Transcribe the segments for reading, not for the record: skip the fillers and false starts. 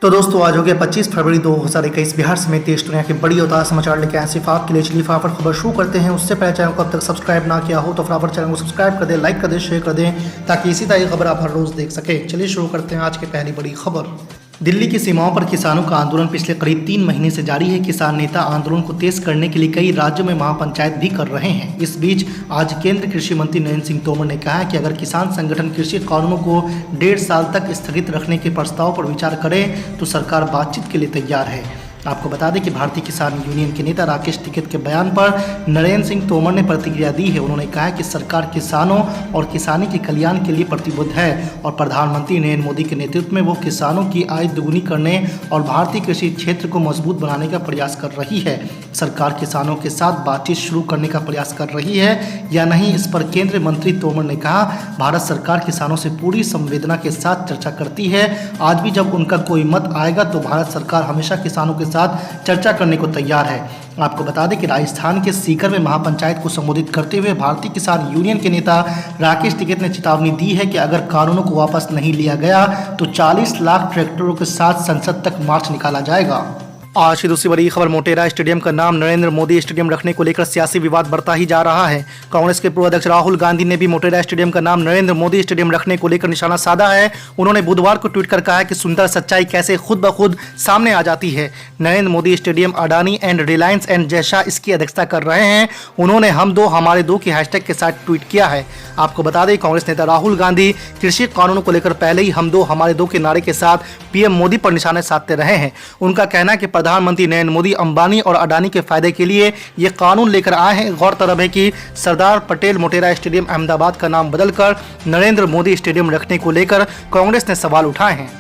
तो दोस्तों आज हो गया 25 फरवरी 2021। बिहार समेत देश दुनिया के बड़ी और ताज़ा समाचार लेके आए सिर्फ आपके लिए। चलिए फटाफट खबर शुरू करते हैं। उससे पहले चैनल को अब तक सब्सक्राइब ना किया हो तो फटाफट चैनल को सब्सक्राइब कर दें, लाइक कर दें, शेयर कर दें ताकि इसी तरह की खबर आप हर रोज़ देख सकें। चलिए शुरू करते हैं आज की पहली बड़ी खबर। दिल्ली की सीमाओं पर किसानों का आंदोलन पिछले करीब 3 महीने से जारी है। किसान नेता आंदोलन को तेज करने के लिए कई राज्यों में महापंचायत भी कर रहे हैं। इस बीच आज केंद्रीय कृषि मंत्री नरेंद्र सिंह तोमर ने कहा है कि अगर किसान संगठन कृषि कानूनों को 1.5 साल तक स्थगित रखने के प्रस्ताव पर विचार करे तो सरकार बातचीत के लिए तैयार है। आपको बता दें कि भारतीय किसान यूनियन के नेता राकेश टिकैत के बयान पर नरेंद्र सिंह तोमर ने प्रतिक्रिया दी है। उन्होंने कहा है कि सरकार किसानों और किसानी के कल्याण के लिए प्रतिबद्ध है और प्रधानमंत्री नरेंद्र मोदी के नेतृत्व में वो किसानों की आय दोगुनी करने और भारतीय कृषि क्षेत्र को मजबूत बनाने का प्रयास कर रही है। सरकार किसानों के साथ बातचीत शुरू करने का प्रयास कर रही है या नहीं, इस पर केंद्रीय मंत्री तोमर ने कहा, भारत सरकार किसानों से पूरी संवेदना के साथ चर्चा करती है। आज भी जब उनका कोई मत आएगा तो भारत सरकार हमेशा किसानों के साथ चर्चा करने को तैयार है। आपको बता दें कि राजस्थान के सीकर में महापंचायत को संबोधित करते हुए भारतीय किसान यूनियन के नेता राकेश टिकैत ने चेतावनी दी है कि अगर कानूनों को वापस नहीं लिया गया तो 40 लाख ट्रैक्टरों के साथ संसद तक मार्च निकाला जाएगा। आज की दूसरी बड़ी खबर, मोटेरा स्टेडियम का नाम नरेंद्र मोदी स्टेडियम रखने को लेकर सियासी विवाद बढ़ता ही जा रहा है। कांग्रेस के पूर्व अध्यक्ष राहुल गांधी ने भी मोटेरा स्टेडियम का नाम नरेंद्र मोदी स्टेडियम रखने को लेकर निशाना साधा है। उन्होंने बुधवार को ट्वीट कर कहा है कि सुंदर सच्चाई कैसे खुद ब खुद सामने आ जाती है। Narendra Modi stadium Adani and Reliance and जैसा इसकी अध्यक्षता कर रहे हैं। उन्होंने हम दो हमारे दो की हैशटैग के साथ ट्वीट किया है। आपको बता दें कांग्रेस नेता राहुल गांधी कृषि कानूनों को लेकर पहले ही हम दो हमारे दो के नारे के साथ पीएम मोदी पर निशाने साधते रहे हैं। उनका कहना है कि प्रधानमंत्री नरेंद्र मोदी अंबानी और अडानी के फायदे के लिए ये कानून लेकर आए हैं। गौरतलब है कि सरदार पटेल मोटेरा स्टेडियम अहमदाबाद का नाम बदलकर नरेंद्र मोदी स्टेडियम रखने को लेकर कांग्रेस ने सवाल उठाए हैं।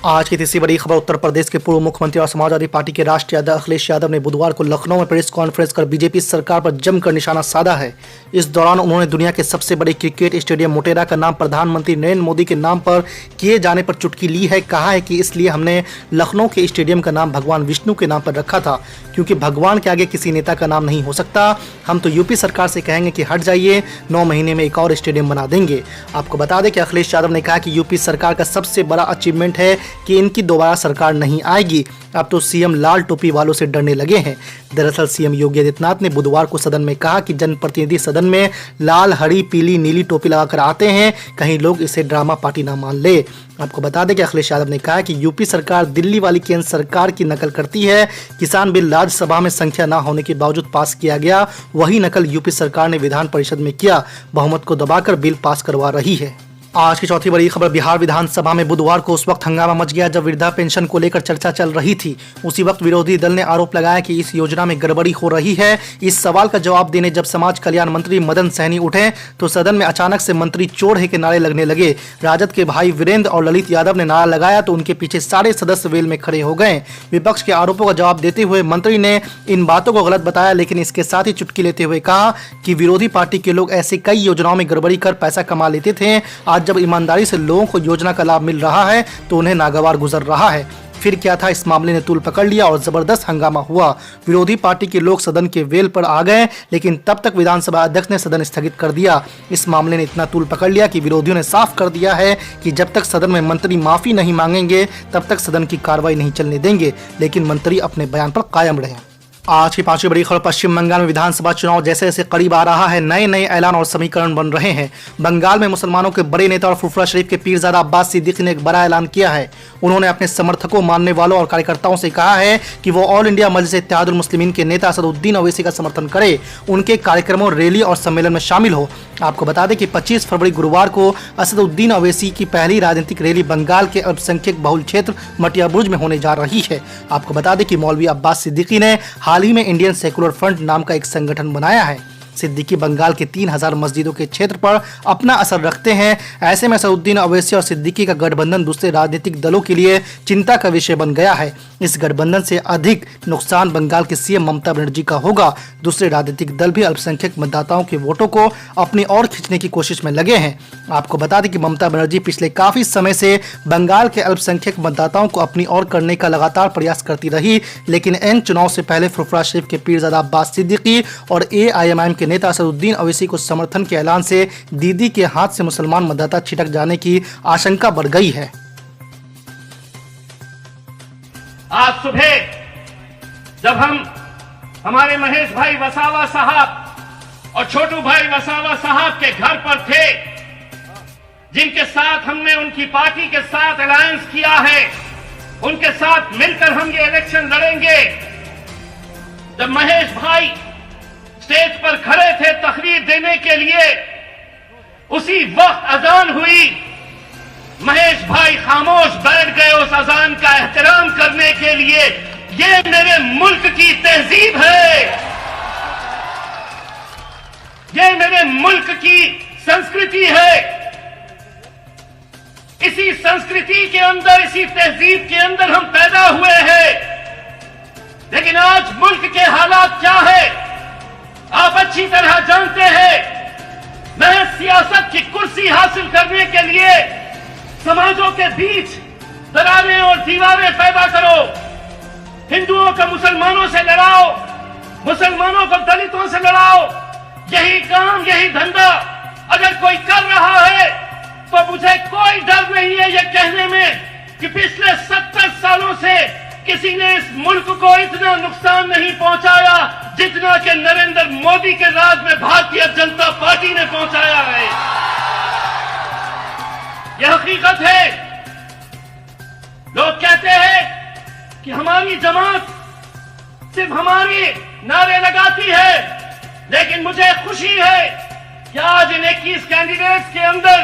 आज की तीसरी बड़ी खबर, उत्तर प्रदेश के पूर्व मुख्यमंत्री और समाजवादी पार्टी के राष्ट्रीय अध्यक्ष अखिलेश यादव ने बुधवार को लखनऊ में प्रेस कॉन्फ्रेंस कर बीजेपी सरकार पर जमकर निशाना साधा है। इस दौरान उन्होंने दुनिया के सबसे बड़े क्रिकेट स्टेडियम मोटेरा का नाम प्रधानमंत्री नरेंद्र मोदी के नाम पर किए जाने पर चुटकी ली है। कहा है कि इसलिए हमने लखनऊ के स्टेडियम का नाम भगवान विष्णु के नाम पर रखा था, क्योंकि भगवान के आगे किसी नेता का नाम नहीं हो सकता। हम तो यूपी सरकार से कहेंगे कि हट जाइए, 9 महीने में एक और स्टेडियम बना देंगे। आपको बता दें कि अखिलेश यादव ने कहा कि यूपी सरकार का सबसे बड़ा अचीवमेंट है कि इनकी दोबारा सरकार नहीं आएगी। अब तो सीएम लाल टोपी वालों से डरने लगे हैं। दरअसल सीएम योगी आदित्यनाथ ने बुधवार को सदन में कहा कि जनप्रतिनिधि सदन में लाल, हरी, पीली, नीली टोपी लगाकर आते हैं, कहीं लोग इसे ड्रामा पार्टी ना मान ले। आपको बता दें कि अखिलेश यादव ने कहा कि यूपी सरकार दिल्ली वाली केंद्र सरकार की नकल करती है। किसान बिल राज्यसभा में संख्या न होने के बावजूद पास किया गया, वही नकल यूपी सरकार ने विधान परिषद में किया, बहुमत को दबाकर बिल पास करवा रही है। आज की चौथी बड़ी खबर, बिहार विधानसभा में बुधवार को उस वक्त हंगामा मच गया जब वृद्धा पेंशन को लेकर चर्चा चल रही थी। उसी वक्त विरोधी दल ने आरोप लगाया कि इस योजना में गड़बड़ी हो रही है। इस सवाल का जवाब देने जब समाज कल्याण मंत्री मदन सहनी उठे तो सदन में अचानक से मंत्री चोर है के नारे लगने लगे। राजद के भाई वीरेंद्र और ललित यादव ने नारा लगाया तो उनके पीछे सारे सदस्य वेल में खड़े हो गए। विपक्ष के आरोपों का जवाब देते हुए मंत्री ने इन बातों को गलत बताया, लेकिन इसके साथ ही चुटकी लेते हुए कहा कि विरोधी पार्टी के लोग ऐसे कई योजनाओं में गड़बड़ी कर पैसा कमा लेते थे। आज जब ईमानदारी से लोगों को योजना का लाभ मिल रहा है तो उन्हें नागवार गुजर रहा है। फिर क्या था, इस मामले ने तूल पकड़ लिया और जबरदस्त हंगामा हुआ। विरोधी पार्टी के लोग सदन के वेल पर आ गए, लेकिन तब तक विधानसभा अध्यक्ष ने सदन स्थगित कर दिया। इस मामले ने इतना तूल पकड़ लिया कि विरोधियों ने साफ कर दिया है कि जब तक सदन में मंत्री माफी नहीं मांगेंगे तब तक सदन की कार्रवाई नहीं चलने देंगे, लेकिन मंत्री अपने बयान पर कायम रहे। आज की पांचवी बड़ी खबर, पश्चिम बंगाल में विधानसभा चुनाव जैसे जैसे करीब आ रहा है, नए नए ऐलान और समीकरण बन रहे हैं। बंगाल में मुसलमानों के बड़े नेता और फुफरा शरीफ के पीरजादा अब्बास सिद्दीकी ने एक बड़ा ऐलान किया है। उन्होंने अपने समर्थकों, मानने वालों और कार्यकर्ताओं से कहा है कि वो ऑल इंडिया मजलिस इत्तेहादुल मुस्लिमीन के नेता असदुद्दीन ओवैसी का समर्थन करे, उनके कार्यक्रमों, रैली और सम्मेलन में शामिल हो। आपको बता दें कि 25 फरवरी गुरुवार को असदुद्दीन ओवैसी की पहली राजनीतिक रैली बंगाल के अल्पसंख्यक बहुल क्षेत्र मटियाबुर्ज में होने जा रही है। आपको बता दें कि मौलवी अब्बास सिद्दीकी ने हाल ही में इंडियन सेकुलर फ्रंट नाम का एक संगठन बनाया है। सिद्दीकी बंगाल के 3000 मस्जिदों के क्षेत्र पर अपना असर रखते हैं। ऐसे में असदुद्दीन ओवैसी और सिद्दीकी का गठबंधन दूसरे राजनीतिक दलों के लिए चिंता का विषय बन गया है। इस गठबंधन से अधिक नुकसान बंगाल की सीएम ममता बनर्जी का होगा। दूसरे राजनीतिक दल भी अल्पसंख्यक मतदाताओं के वोटों को अपनी ओर खींचने की कोशिश में लगे हैं। आपको बता दें कि ममता बनर्जी पिछले काफी समय से बंगाल के अल्पसंख्यक मतदाताओं को अपनी ओर करने का लगातार प्रयास करती रही, लेकिन इन चुनाव से पहले फुफरा शरीफ के पीरजादा अब्बास सिद्दीकी और एआईएमआईएम के नेता असदुद्दीन ओवैसी को समर्थन के ऐलान से दीदी के हाथ से मुसलमान मतदाता छिटक जाने की आशंका बढ़ गई है। आज सुबह जब हम हमारे महेश भाई वसावा साहब और छोटू भाई वसावा साहब के घर पर थे, जिनके साथ हमने उनकी पार्टी के साथ अलायंस किया है, उनके साथ मिलकर हम ये इलेक्शन लड़ेंगे। जब महेश भाई स्टेज पर खड़े थे तकरीर देने के लिए, उसी वक्त अजान हुई, महेश भाई खामोश बैठ गए उस अजान का एहतराम करने के लिए। ये मेरे मुल्क की तहजीब है, ये मेरे मुल्क की संस्कृति है। इसी संस्कृति के अंदर, इसी तहजीब के अंदर हम पैदा हुए हैं। लेकिन आज मुल्क के हालात क्या है आप अच्छी तरह जानते हैं। महज सियासत की कुर्सी हासिल करने के लिए समाजों के बीच दरारें और दीवारें पैदा करो, हिंदुओं को मुसलमानों से लड़ाओ, मुसलमानों को दलितों से लड़ाओ। यही काम, यही धंधा अगर कोई कर रहा है तो मुझे कोई डर नहीं है ये कहने में कि पिछले 70 सालों से किसी ने इस मुल्क को इतना नुकसान नहीं पहुंचाया जितना कि नरेंद्र मोदी के राज में भारतीय जनता पार्टी ने पहुंचाया है। यह हकीकत है। लोग कहते हैं कि हमारी जमात सिर्फ हमारी नारे लगाती है, लेकिन मुझे खुशी है कि आज इन 21 कैंडिडेट्स के अंदर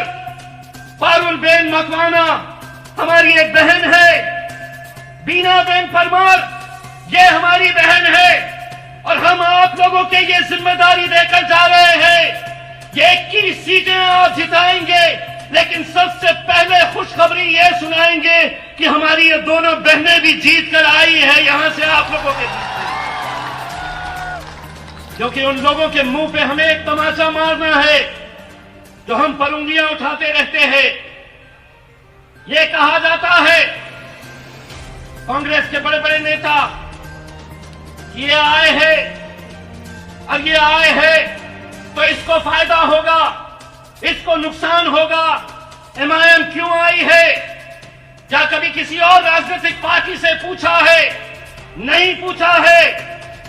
पारुल बेन मकवाना हमारी एक बहन है, बीना बेन परमार ये हमारी बहन है, और हम आप लोगों के ये जिम्मेदारी देकर जा रहे हैं। ये 21 सीटें आप जिताएंगे, लेकिन सबसे पहले खुशखबरी ये सुनाएंगे कि हमारी ये दोनों बहनें भी जीत कर आई है यहां से आप लोगों के बीच में। क्योंकि उन लोगों के मुंह पे हमें एक तमाचा मारना है जो हम पर उंगलियां उठाते रहते हैं। ये कहा जाता है कांग्रेस के बड़े बड़े नेता, ये आए हैं और ये आए हैं तो इसको फायदा होगा, इसको नुकसान होगा। एमआईएम क्यों आई है? क्या कभी किसी और राजनीतिक पार्टी से पूछा है? नहीं पूछा है,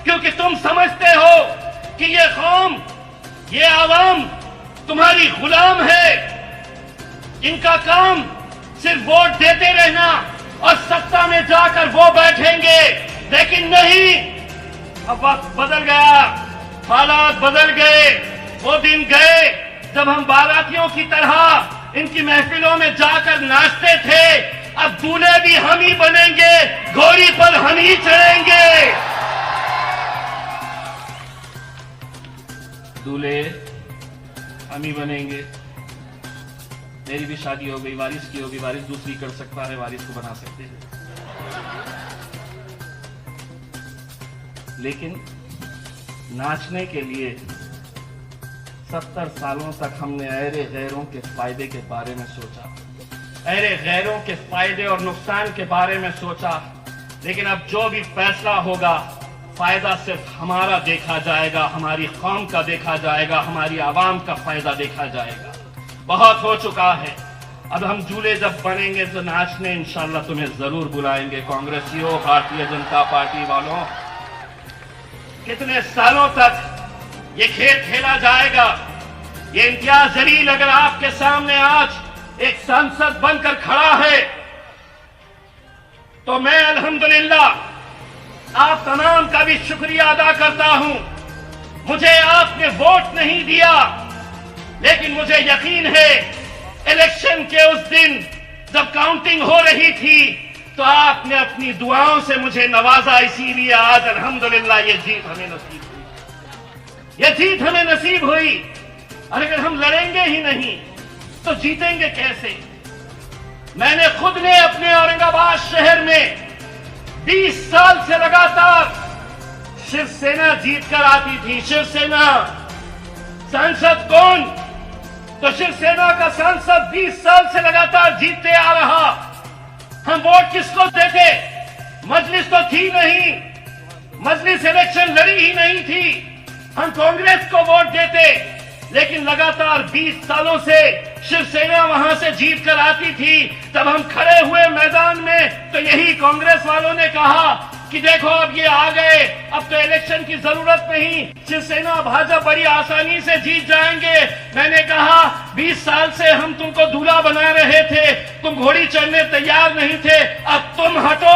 क्योंकि तुम समझते हो कि ये कौम, ये आवाम तुम्हारी गुलाम है। इनका काम सिर्फ वोट देते रहना और सत्ता में जाकर वो बैठेंगे। लेकिन नहीं, अब वक्त बदल गया, हालात बदल गए। वो दिन गए जब हम बारातियों की तरह इनकी महफिलों में जाकर नाचते थे। अब दूल्हे भी हम ही बनेंगे, घोड़ी पर हम ही चढ़ेंगे। दूल्हे हम ही बनेंगे। मेरी भी शादी हो गई, वारिस की होगी, वारिस दूसरी कर सकता है, वारिस को बना सकते हैं। लेकिन नाचने के लिए 70 सालों तक हमने अहरे गैरों के फायदे के बारे में सोचा, अहरे गैरों के फायदे और नुकसान के बारे में सोचा। लेकिन अब जो भी फैसला होगा, फायदा सिर्फ हमारा देखा जाएगा, हमारी कौम का देखा जाएगा, हमारी आवाम का फायदा देखा जाएगा। बहुत हो चुका है। अब हम दूल्हे जब बनेंगे तो नाचने इंशाल्लाह तुम्हें जरूर बुलाएंगे। कांग्रेसियों, भारतीय जनता पार्टी वालों, कितने सालों तक ये खेल खेला जाएगा? ये इम्तियाज जलील अगर आपके सामने आज एक सांसद बनकर खड़ा है तो मैं अल्हम्दुलिल्लाह आप तमाम का भी शुक्रिया अदा करता हूं। मुझे आपने वोट नहीं दिया, लेकिन मुझे यकीन है इलेक्शन के उस दिन जब काउंटिंग हो रही थी तो आपने अपनी दुआओं से मुझे नवाजा। इसीलिए आज अल्हम्दुलिल्लाह ये जीत हमें नसीब हुई, ये जीत हमें नसीब हुई। और अगर हम लड़ेंगे ही नहीं तो जीतेंगे कैसे? मैंने खुद ने अपने औरंगाबाद शहर में 20 साल से लगातार शिवसेना जीतकर आती थी। शिवसेना सांसद कौन? तो शिवसेना का सांसद 20 साल से लगातार जीतते आ रहा। हम वोट किसको देते? मजलिस तो थी नहीं, मजलिस इलेक्शन लड़ी ही नहीं थी। हम कांग्रेस को वोट देते, लेकिन लगातार 20 सालों से शिवसेना वहां से जीत कर आती थी, जब हम खड़े हुए मैदान में तो यही कांग्रेस वालों ने कहा कि देखो अब ये आ गए, अब तो इलेक्शन की जरूरत नहीं, शिवसेना भाजपा बड़ी आसानी से जीत जाएंगे। मैंने कहा 20 साल से हम तुमको दूल्हा बना रहे थे, तुम घोड़ी चढ़ने तैयार नहीं थे, अब तुम हटो